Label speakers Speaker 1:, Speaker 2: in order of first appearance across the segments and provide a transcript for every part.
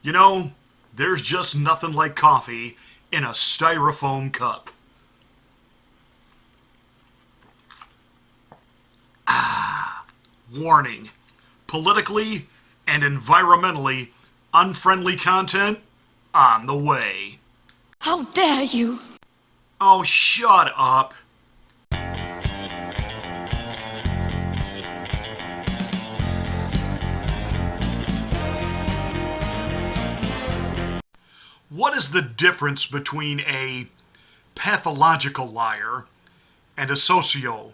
Speaker 1: You know, there's just nothing like coffee in a styrofoam cup. Warning. Politically and environmentally unfriendly content on the way.
Speaker 2: How dare you!
Speaker 1: Oh, shut up. What is the difference between a pathological liar and a socio?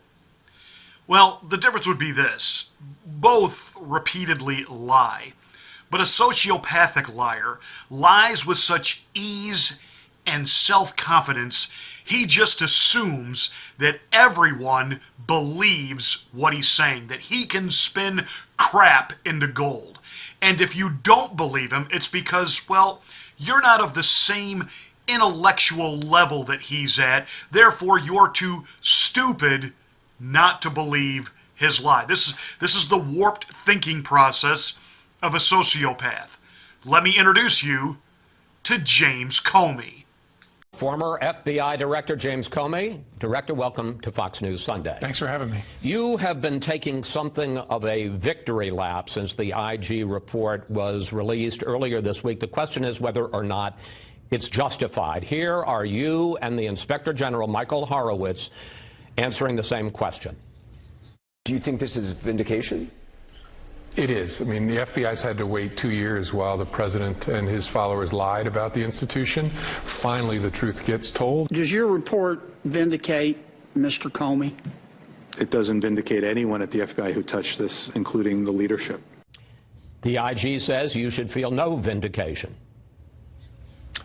Speaker 1: Well, the difference would be this. Both repeatedly lie. But a sociopathic liar lies with such ease and self-confidence, he just assumes that everyone believes what he's saying, that he can spin crap into gold. And if you don't believe him, it's because, well, you're not of the same intellectual level that he's at. Therefore, you're too stupid not to believe his lie. This is the warped thinking process of a sociopath. Let me introduce you to James Comey.
Speaker 3: Former FBI Director James Comey. Director, welcome to Fox News Sunday.
Speaker 4: Thanks for having me.
Speaker 3: You have been taking something of a victory lap since the IG report was released earlier this week. The question is whether or not it's justified. Here are you and the Inspector General, Michael Horowitz, answering the same question.
Speaker 5: Do you think this is vindication?
Speaker 4: It is. I mean, the FBI's had to wait 2 years while the president and his followers lied about the institution. Finally, the truth gets told.
Speaker 6: Does your report vindicate Mr. Comey?
Speaker 7: It doesn't vindicate anyone at the FBI who touched this, including the leadership.
Speaker 3: The IG says you should feel no vindication.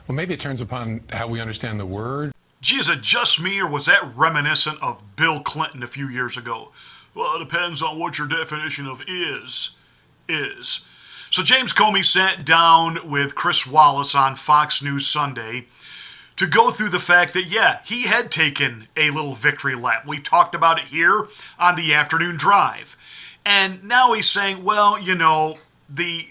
Speaker 4: Well, maybe it turns upon how we understand the word.
Speaker 1: Gee, is it just me, or was that reminiscent of Bill Clinton a few years ago? Well, it depends on what your definition of is. So James Comey sat down with Chris Wallace on Fox News Sunday to go through the fact that, yeah, he had taken a little victory lap. We talked about it here on the Afternoon Drive. And now he's saying, well, you know, the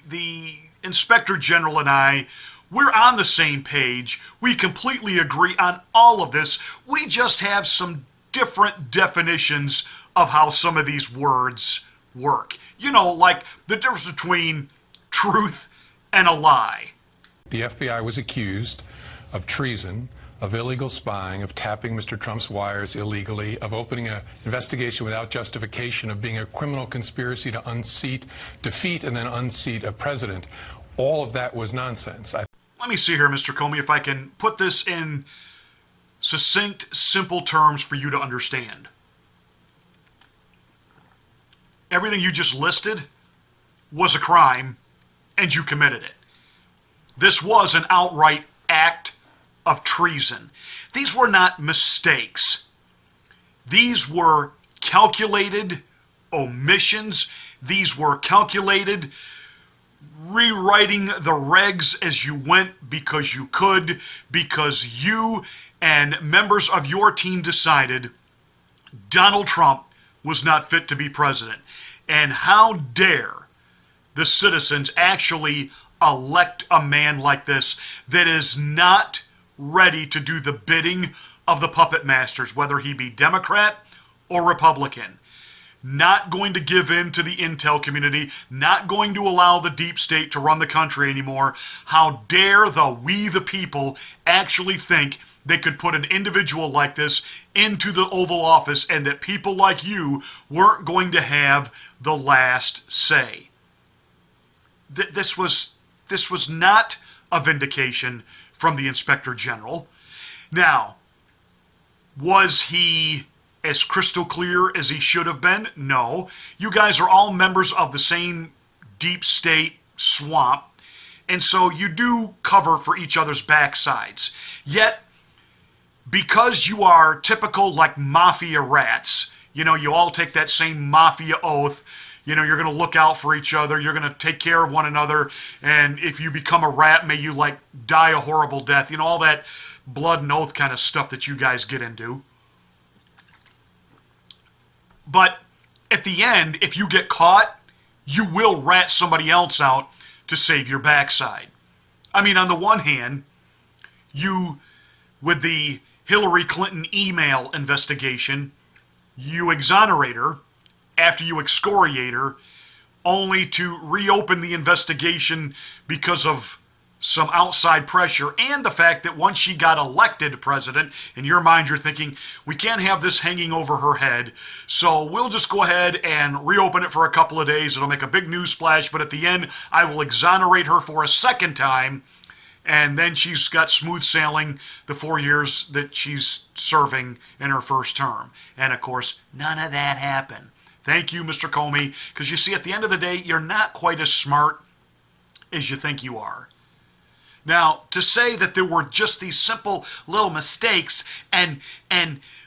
Speaker 1: Inspector General and I, we're on the same page. We completely agree on all of this. We just have some different definitions of how some of these words work. You know, like the difference between truth and a lie.
Speaker 4: The FBI was accused of treason, of illegal spying, of tapping Mr. Trump's wires illegally, of opening an investigation without justification, of being a criminal conspiracy to defeat and then unseat a president. All of that was nonsense.
Speaker 1: Let me see here, Mr. Comey, if I can put this in succinct, simple terms for you to understand. Everything you just listed was a crime, and you committed it. This was an outright act of treason. These were not mistakes. These were calculated omissions. These were calculated rewriting the regs as you went because you could, because you and members of your team decided Donald Trump was not fit to be president. And how dare the citizens actually elect a man like this that is not ready to do the bidding of the puppet masters, whether he be Democrat or Republican. Not going to give in to the intel community, not going to allow the deep state to run the country anymore. How dare we the people actually think they could put an individual like this into the Oval Office and that people like you weren't going to have the last say. This was not a vindication from the Inspector General. Now, was he as crystal clear as he should have been? No. You guys are all members of the same deep state swamp, and so you do cover for each other's backsides. Yet, because you are typical like mafia rats, you know, you all take that same mafia oath, you know, you're going to look out for each other, you're going to take care of one another, and if you become a rat, may you like die a horrible death, you know, all that blood and oath kind of stuff that you guys get into. But at the end, if you get caught, you will rat somebody else out to save your backside. I mean, on the one hand, you, with the Hillary Clinton email investigation, you exonerate her after you excoriate her, only to reopen the investigation because of some outside pressure and the fact that once she got elected president, in your mind you're thinking, we can't have this hanging over her head, so we'll just go ahead and reopen it for a couple of days. It'll make a big news splash, but at the end I will exonerate her for a second time, and then she's got smooth sailing the 4 years that she's serving in her first term. And of course, none of that happened. Thank you, Mr. Comey, because you see, at the end of the day, you're not quite as smart as you think you are. Now, to say that there were just these simple little mistakes and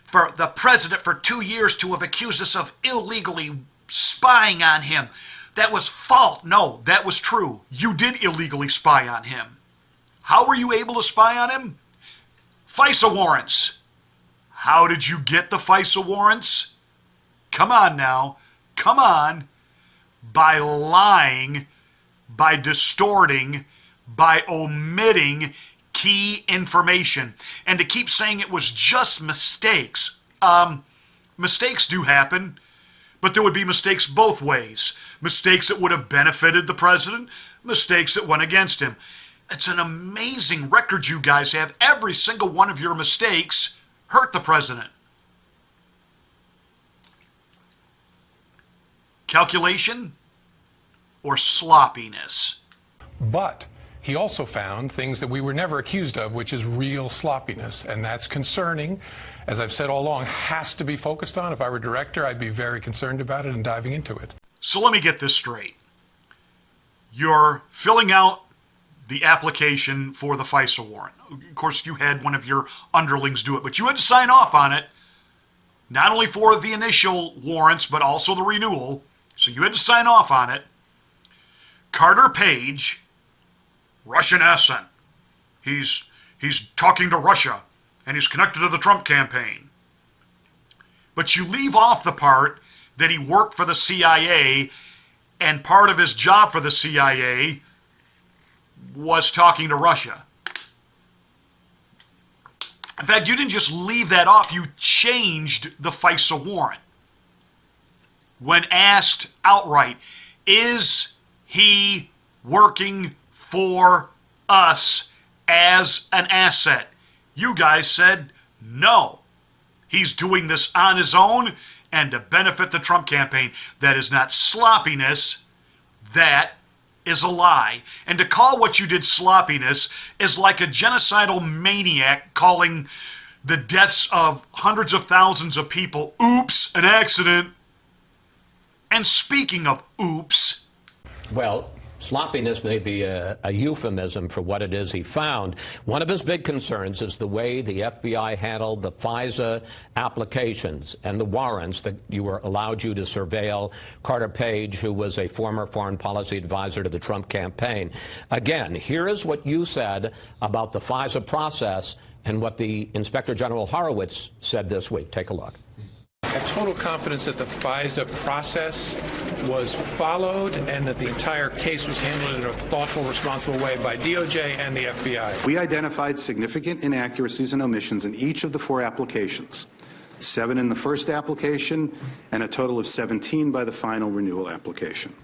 Speaker 1: for the president for 2 years to have accused us of illegally spying on him, that was fault. No, that was true. You did illegally spy on him. How were you able to spy on him? FISA warrants. How did you get the FISA warrants? Come on now. Come on. By lying, by distorting, by omitting key information. And to keep saying it was just mistakes. Mistakes do happen, but there would be mistakes both ways. Mistakes that would have benefited the president, mistakes that went against him. It's an amazing record you guys have. Every single one of your mistakes hurt the president. Calculation or sloppiness?
Speaker 4: But he also found things that we were never accused of, which is real sloppiness. And that's concerning. As I've said all along, has to be focused on. If I were director, I'd be very concerned about it and diving into it.
Speaker 1: So let me get this straight. You're filling out the application for the FISA warrant. Of course, you had one of your underlings do it, but you had to sign off on it, not only for the initial warrants, but also the renewal. So you had to sign off on it. Carter Page, Russian accent. He's talking to Russia, and he's connected to the Trump campaign. But you leave off the part that he worked for the CIA, and part of his job for the CIA was talking to Russia. In fact, you didn't just leave that off, you changed the FISA warrant. When asked outright, is he working for us as an asset? You guys said no. He's doing this on his own and to benefit the Trump campaign. That is not sloppiness. That is a lie. And to call what you did sloppiness is like a genocidal maniac calling the deaths of hundreds of thousands of people, oops, an accident. And speaking of oops,
Speaker 3: well, sloppiness may be a euphemism for what it is he found. One of his big concerns is the way the FBI handled the FISA applications and the warrants that allowed you to surveil Carter Page, who was a former foreign policy advisor to the Trump campaign. Again, here is what you said about the FISA process and what the Inspector General Horowitz said this week. Take a look.
Speaker 4: I have total confidence that the FISA process was followed and that the entire case was handled in a thoughtful, responsible way by DOJ and the FBI.
Speaker 7: We identified significant inaccuracies and omissions in each of the 4 applications. 7 in the first application and a total of 17 by the final renewal application.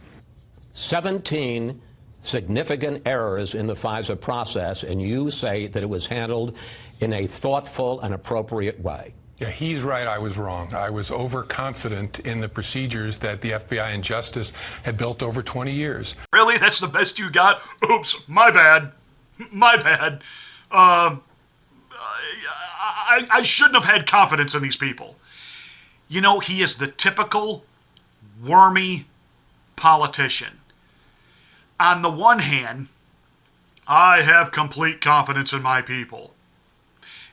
Speaker 3: 17 significant errors in the FISA process, and you say that it was handled in a thoughtful and appropriate way.
Speaker 4: Yeah, he's right. I was wrong. I was overconfident in the procedures that the FBI and Justice had built over 20 years.
Speaker 1: Really? That's the best you got? Oops, my bad. My bad. I shouldn't have had confidence in these people. You know, he is the typical wormy politician. On the one hand, I have complete confidence in my people.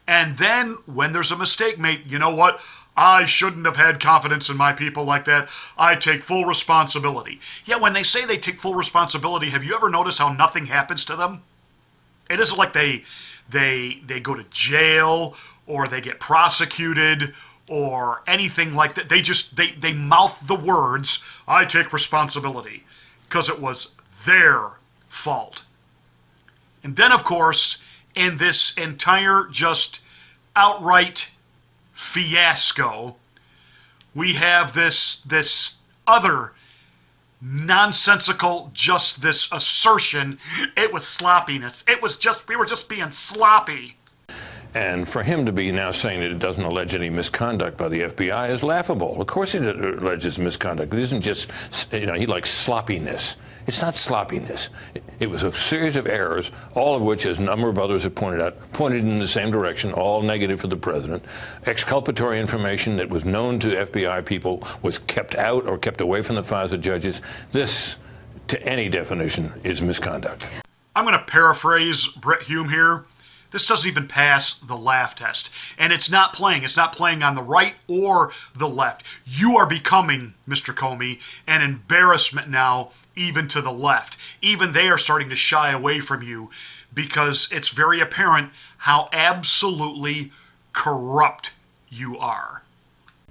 Speaker 1: And then when there's a mistake made, you know what? I shouldn't have had confidence in my people like that. I take full responsibility. Yeah, when they say they take full responsibility, have you ever noticed how nothing happens to them? It isn't like they go to jail or they get prosecuted or anything like that. They mouth the words, I take responsibility, because it was their fault. And then, of course, in this entire just outright fiasco, we have this other nonsensical, just this assertion, it was sloppiness. We were just being sloppy.
Speaker 8: And for him to be now saying that it doesn't allege any misconduct by the FBI is laughable. Of course it alleges misconduct. It isn't just, he likes sloppiness. It's not sloppiness. It was a series of errors, all of which, as a number of others have pointed out, pointed in the same direction, all negative for the president. Exculpatory information that was known to FBI people was kept out or kept away from the FISA judges. This, to any definition, is misconduct.
Speaker 1: I'm going to paraphrase Brett Hume here. This doesn't even pass the laugh test. And it's not playing. It's not playing on the right or the left. You are becoming, Mr. Comey, an embarrassment now, even to the left. Even they are starting to shy away from you because it's very apparent how absolutely corrupt you are.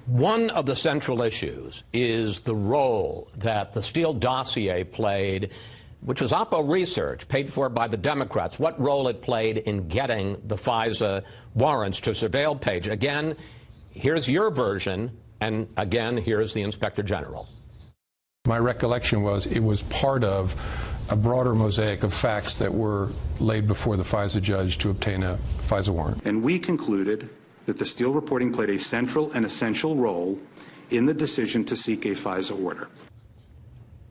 Speaker 3: One of the central issues is the role that the Steele dossier played, which was Oppo research paid for by the Democrats, what role it played in getting the FISA warrants to surveil Page. Again, here's your version, and again, here's the Inspector General.
Speaker 4: My recollection was it was part of a broader mosaic of facts that were laid before the FISA judge to obtain a FISA warrant.
Speaker 7: And we concluded that the Steele reporting played a central and essential role in the decision to seek a FISA order.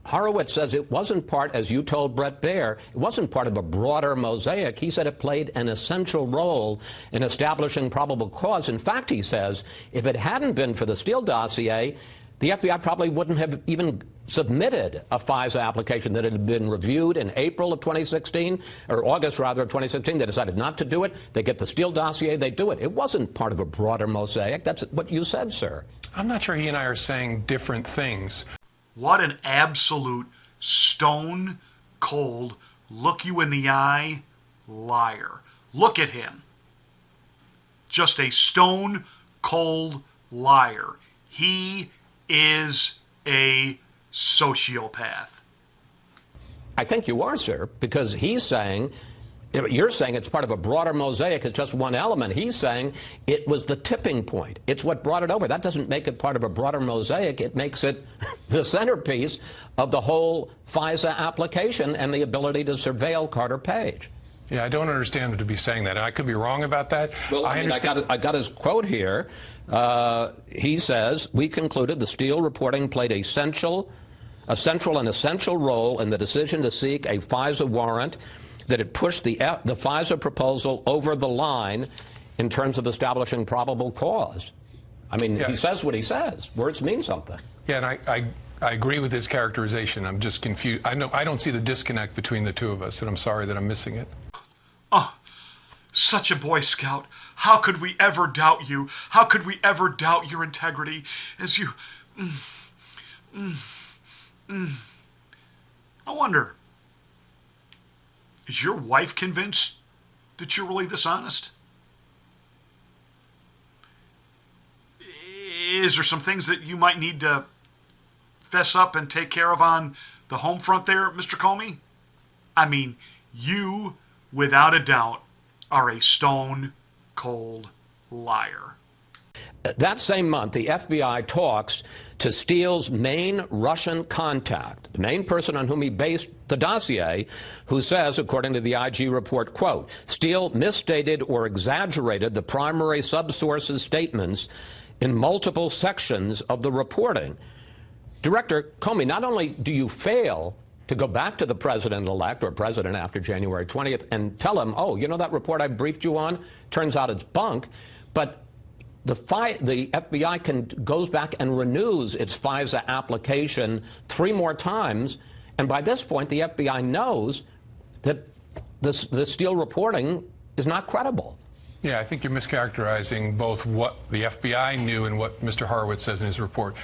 Speaker 3: Horowitz says it wasn't part, as you told Brett Baer, it wasn't part of a broader mosaic. He said it played an essential role in establishing probable cause. In fact, he says, if it hadn't been for the Steele dossier, the FBI probably wouldn't have even submitted a FISA application that had been reviewed in April of 2016, or August rather of 2016. They decided not to do it. They get the Steele dossier, they do it. It wasn't part of a broader mosaic. That's what you said, sir.
Speaker 4: I'm not sure he and I are saying different things.
Speaker 1: What an absolute stone cold, look you in the eye liar. Look at him. Just a stone cold liar. He is a sociopath.
Speaker 3: I think you are, sir, because he's saying, you're saying it's part of a broader mosaic, it's just one element. He's saying it was the tipping point. It's what brought it over. That doesn't make it part of a broader mosaic. It makes it the centerpiece of the whole FISA application and the ability to surveil Carter Page.
Speaker 4: Yeah, I don't understand him to be saying that. I could be wrong about that.
Speaker 3: Well, I got his quote here. He says, we concluded the Steele reporting played a central and essential role in the decision to seek a FISA warrant, that it pushed the FISA proposal over the line in terms of establishing probable cause. I mean, He says what he says. Words mean something.
Speaker 4: Yeah, and I agree with his characterization. I'm just confused. I don't see the disconnect between the two of us, and I'm sorry that I'm missing it.
Speaker 1: Oh, such a Boy Scout. How could we ever doubt you? How could we ever doubt your integrity as you... I wonder, is your wife convinced that you're really this honest? Is there some things that you might need to fess up and take care of on the home front there, Mr. Comey? I mean, you, without a doubt, are a stone-cold liar.
Speaker 3: That same month, the FBI talks to Steele's main Russian contact, the main person on whom he based the dossier, who says, according to the IG report, quote, Steele misstated or exaggerated the primary subsource's statements in multiple sections of the reporting. Director Comey, not only do you fail to go back to the president-elect or president after January 20th and tell him, oh, you know that report I briefed you on? Turns out it's bunk. But the FBI goes back and renews its FISA application 3 more times. And by this point, the FBI knows that the Steele reporting is not credible.
Speaker 4: Yeah, I think you're mischaracterizing both what the FBI knew and what Mr. Horowitz says in his report.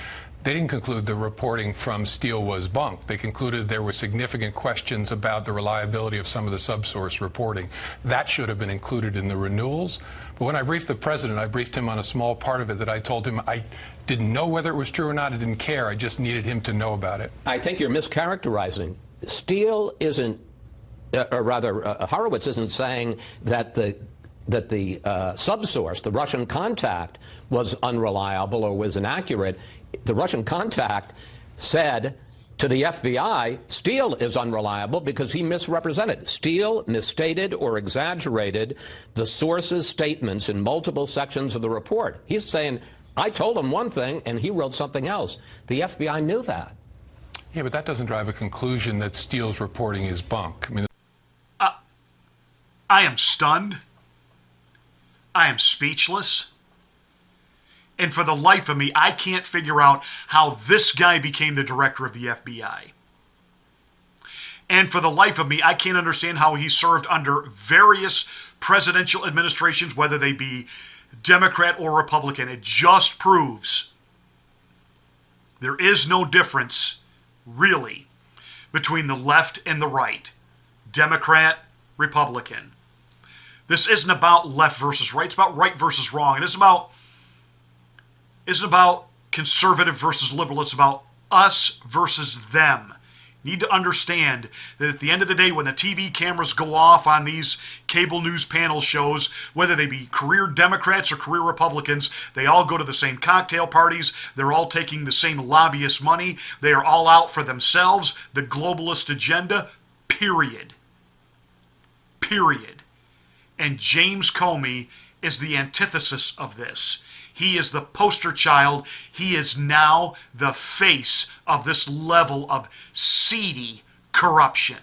Speaker 4: They didn't conclude the reporting from Steele was bunk. They concluded there were significant questions about the reliability of some of the subsource reporting. That should have been included in the renewals. But when I briefed the president, I briefed him on a small part of it that I told him I didn't know whether it was true or not. I didn't care. I just needed him to know about it.
Speaker 3: I think you're mischaracterizing. Steele isn't Horowitz isn't saying that the subsource, the Russian contact, was unreliable or was inaccurate. The Russian contact said to the FBI, Steele is unreliable because he misrepresented. Steele misstated or exaggerated the source's statements in multiple sections of the report. He's saying, I told him one thing and he wrote something else. The FBI knew that.
Speaker 4: Yeah, but that doesn't drive a conclusion that Steele's reporting is bunk. I mean,
Speaker 1: I am stunned. I am speechless. And for the life of me, I can't figure out how this guy became the director of the FBI. And for the life of me, I can't understand how he served under various presidential administrations, whether they be Democrat or Republican. It just proves there is no difference, really, between the left and the right, Democrat, Republican. This isn't about left versus right. It's about right versus wrong. It isn't about conservative versus liberal. It's about us versus them. You need to understand that at the end of the day, when the TV cameras go off on these cable news panel shows, whether they be career Democrats or career Republicans, they all go to the same cocktail parties. They're all taking the same lobbyist money. They are all out for themselves, the globalist agenda, period. Period. And James Comey is the antithesis of this. He is the poster child. He is now the face of this level of seedy corruption.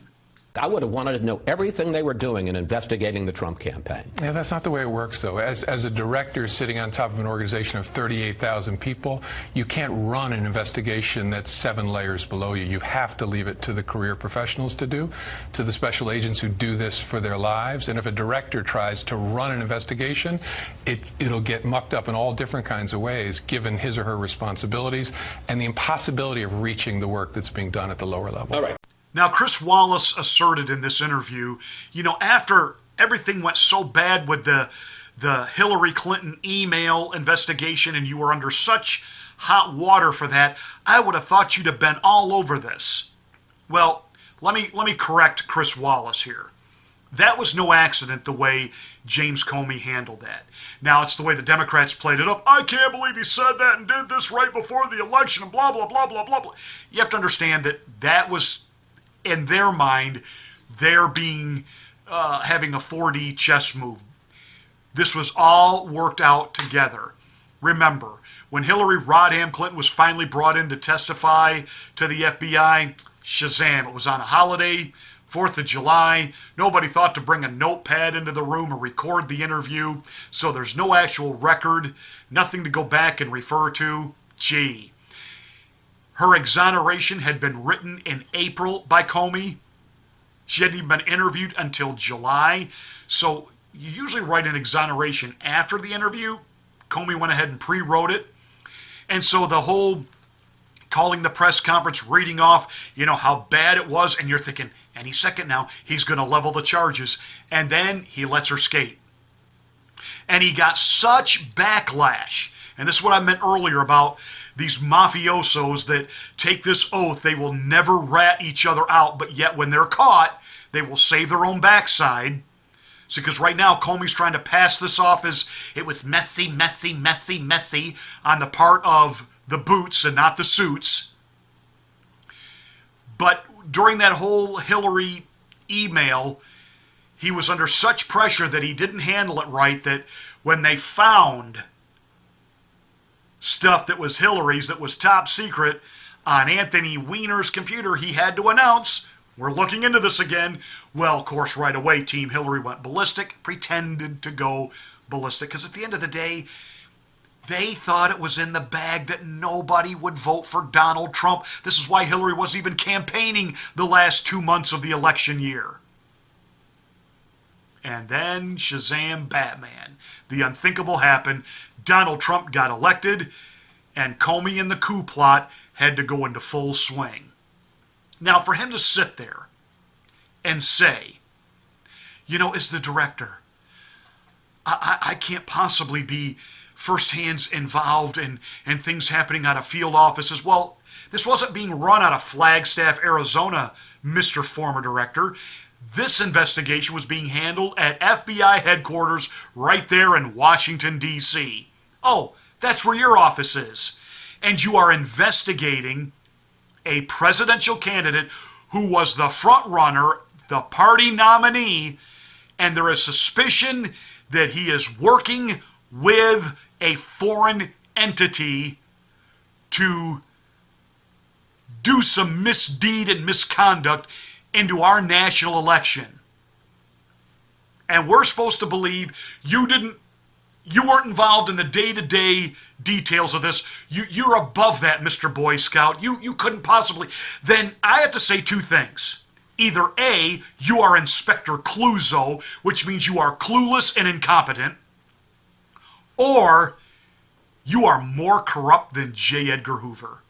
Speaker 3: I would have wanted to know everything they were doing in investigating the Trump campaign.
Speaker 4: Yeah, that's not the way it works, though. As a director sitting on top of an organization of 38,000 people, you can't run an investigation that's 7 layers below you. You have to leave it to the career professionals to do, to the special agents who do this for their lives. And if a director tries to run an investigation, it'll get mucked up in all different kinds of ways, given his or her responsibilities and the impossibility of reaching the work that's being done at the lower level.
Speaker 3: All right.
Speaker 1: Now, Chris Wallace asserted in this interview, after everything went so bad with the Hillary Clinton email investigation and you were under such hot water for that, I would have thought you'd have been all over this. Well, let me correct Chris Wallace here. That was no accident the way James Comey handled that. Now, it's the way the Democrats played it up. I can't believe he said that and did this right before the election and blah, blah, blah, blah, blah, blah. You have to understand that was, in their mind, they're being having a 4D chess move. This was all worked out together. Remember, when Hillary Rodham Clinton was finally brought in to testify to the FBI, shazam, it was on a holiday, 4th of July. Nobody thought to bring a notepad into the room or record the interview, so there's no actual record, nothing to go back and refer to. Gee. Her exoneration had been written in April by Comey. She hadn't even been interviewed until July. So you usually write an exoneration after the interview. Comey went ahead and pre-wrote it. And so the whole calling the press conference, reading off, how bad it was, and you're thinking, any second now, he's going to level the charges. And then he lets her skate. And he got such backlash. And this is what I meant earlier about these mafiosos that take this oath they will never rat each other out, but yet when they're caught, they will save their own backside. So, because right now, Comey's trying to pass this off as it was messy on the part of the boots and not the suits. But during that whole Hillary email, he was under such pressure that he didn't handle it right, that when they found stuff that was Hillary's, that was top secret, on Anthony Weiner's computer, he had to announce, we're looking into this again. Well, of course, right away, Team Hillary went ballistic, pretended to go ballistic, because at the end of the day, they thought it was in the bag that nobody would vote for Donald Trump. This is why Hillary wasn't even campaigning the last 2 months of the election year. And then, shazam, Batman. The unthinkable happened. Donald Trump got elected, and Comey and the coup plot had to go into full swing. Now, for him to sit there and say, as the director, I can't possibly be first-hands involved in things happening out of field offices. Well, this wasn't being run out of Flagstaff, Arizona, Mr. Former Director. This investigation was being handled at FBI headquarters right there in Washington, D.C. Oh, that's where your office is. And you are investigating a presidential candidate who was the front runner, the party nominee, and there is suspicion that he is working with a foreign entity to do some misdeed and misconduct into our national election. And we're supposed to believe you weren't involved in the day-to-day details of this. You're above that, Mr. Boy Scout. You couldn't possibly. Then I have to say two things. Either A, you are Inspector Clouseau, which means you are clueless and incompetent, or you are more corrupt than J. Edgar Hoover.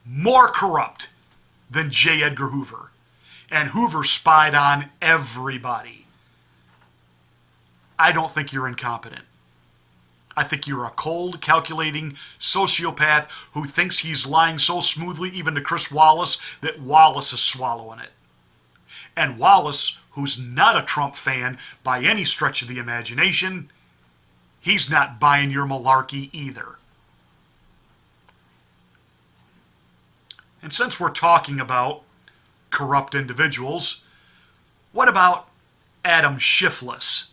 Speaker 1: More corrupt than J. Edgar Hoover. And Hoover spied on everybody. I don't think you're incompetent. I think you're a cold, calculating sociopath who thinks he's lying so smoothly even to Chris Wallace that Wallace is swallowing it. And Wallace, who's not a Trump fan by any stretch of the imagination, he's not buying your malarkey either. And since we're talking about corrupt individuals, what about Adam Schiffless?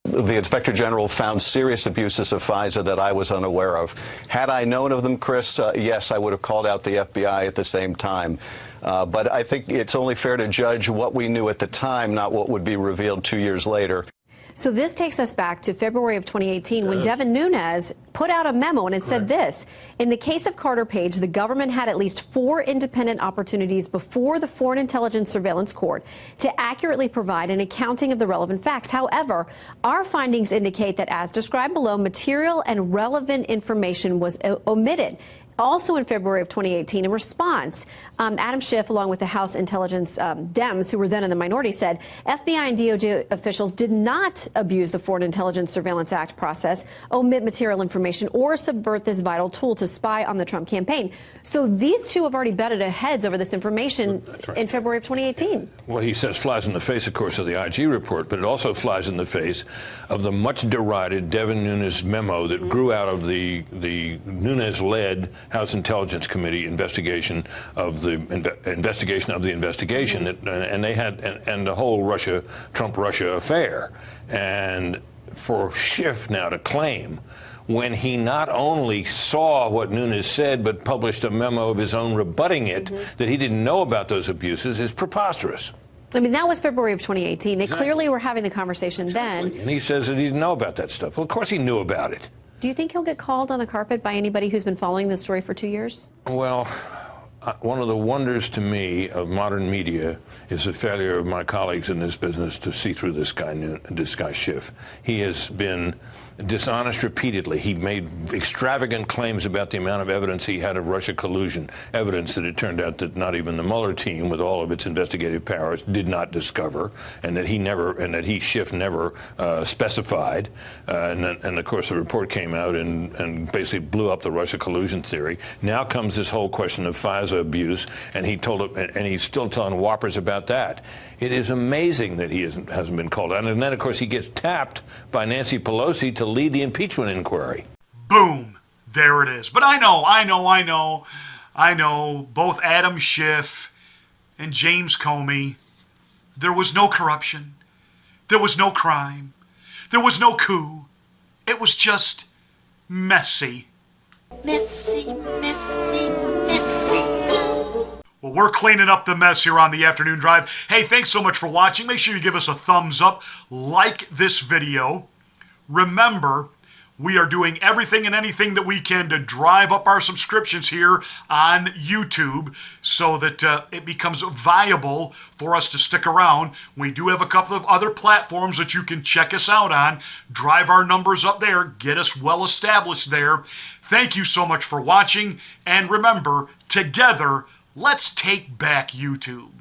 Speaker 9: The Inspector General found serious abuses of FISA that I was unaware of. Had I known of them, Chris, yes, I would have called out the FBI at the same time. But I think it's only fair to judge what we knew at the time, not what would be revealed 2 years later.
Speaker 10: So this takes us back to February of 2018 when Devin Nunes put out a memo and it said this: in the case of Carter Page, the government had at least 4 independent opportunities before the Foreign Intelligence Surveillance Court to accurately provide an accounting of the relevant facts. However, our findings indicate that, as described below, material and relevant information was omitted. Also in February of 2018, in response, Adam Schiff, along with the House Intelligence Dems, who were then in the minority, said FBI and DOJ officials did not abuse the Foreign Intelligence Surveillance Act process, omit material information, or subvert this vital tool to spy on the Trump campaign. So these two have already butted heads over this information in February of 2018.
Speaker 8: What he says flies in the face, of course, of the IG report, but it also flies in the face of the much derided Devin Nunes memo that grew out of the Nunes-led House Intelligence Committee investigation of the investigation, and they had and the whole Trump-Russia affair. And for Schiff now to claim, when he not only saw what Nunes said but published a memo of his own rebutting it, that he didn't know about those abuses, is preposterous.
Speaker 10: I mean, that was February of 2018. They clearly were having the conversation then.
Speaker 8: And he says that he didn't know about that stuff. Well, of course he knew about it.
Speaker 10: Do you think he'll get called on the carpet by anybody who's been following this story for 2 years?
Speaker 8: Well, one of the wonders to me of modern media is the failure of my colleagues in this business to see through this guy Schiff. He has been dishonest repeatedly. He made extravagant claims about the amount of evidence he had of Russia collusion, evidence that it turned out that not even the Mueller team, with all of its investigative powers, did not discover, and that Schiff never specified. And of course, the report came out and basically blew up the Russia collusion theory. Now comes this whole question of FISA abuse, and he's still telling whoppers about that. It is amazing that he hasn't been called out. And then, of course, he gets tapped by Nancy Pelosi to lead the impeachment inquiry.
Speaker 1: Boom. There it is. But I know, both Adam Schiff and James Comey, there was no corruption. There was no crime. There was no coup. It was just messy.
Speaker 2: Messy, messy, messy.
Speaker 1: Well, we're cleaning up the mess here on the Afternoon Drive. Hey, thanks so much for watching. Make sure you give us a thumbs up, like this video. Remember, we are doing everything and anything that we can to drive up our subscriptions here on YouTube so that it becomes viable for us to stick around. We do have a couple of other platforms that you can check us out on. Drive our numbers up there. Get us well established there. Thank you so much for watching. And remember, together, let's take back YouTube.